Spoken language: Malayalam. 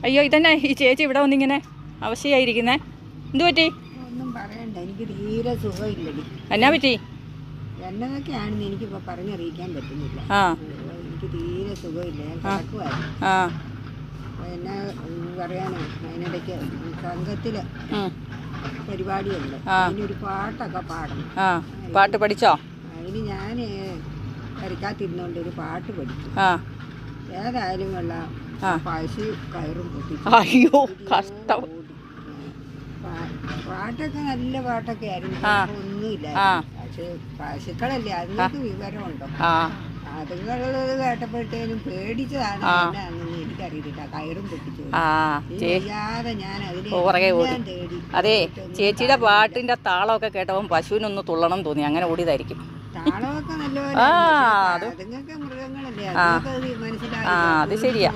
അയ്യോ ഇതന്നെ ഈ ചേച്ചി ഇവിടെ വന്നിങ്ങനെ അവശയായിരിക്കുന്നേ. എന്തു പറ്റി? ഒന്നും പറയണ്ട, എനിക്ക് തീരെ സുഖമില്ലടി. എന്നാ പറ്റി? എന്നതൊക്കെയാണെന്ന് എനിക്കിപ്പോൾ പറഞ്ഞറിയിക്കാൻ പറ്റുന്നില്ല. എനിക്ക് തീരെ സുഖമില്ല, ഞാൻ കിടക്കുമായിരുന്നു. എന്നാ പറയാനോ, അതിനിടയ്ക്ക് സംഘത്തിൽ പരിപാടിയുണ്ട്, അതിനൊരു പാട്ടൊക്കെ പാടണം. പാട്ട് പഠിച്ചോ? അതിന് ഞാൻ കരിക്കാത്തിരുന്നോണ്ട് ഒരു പാട്ട് പഠിച്ചു. ഏതായാലും കൊള്ളാം, പശു കയറും പൊട്ടിച്ചു. അയ്യോ കഷ്ടം. പാട്ടൊക്കെ നല്ല പാട്ടൊക്കെ ആയിരുന്നു, ഒന്നുമില്ല. പക്ഷെ പശുക്കളല്ലേ, അതിനൊക്കെ വിവരമുണ്ടോ? അതുങ്ങളുള്ളത് കേട്ടപ്പോഴത്തേനും പേടിച്ചതാണ്. എന്നാണെന്ന് എനിക്കറിയില്ല. കയറും പൊട്ടിച്ചു ചെയ്യാതെ ഞാൻ അതിനെ തേടി. അതെ, ചേച്ചിയുടെ പാട്ടിന്റെ താളമൊക്കെ കേട്ടപ്പോൾ പശുവിനൊന്ന് തുള്ളണം തോന്നി, അങ്ങനെ ഓടിയതായിരിക്കും. താളമൊക്കെ നല്ലപോലെ. അതുങ്ങൾക്ക് മൃഗങ്ങളല്ലേ, അതൊക്കെ മനസ്സിലായി. അത് ശരിയാ.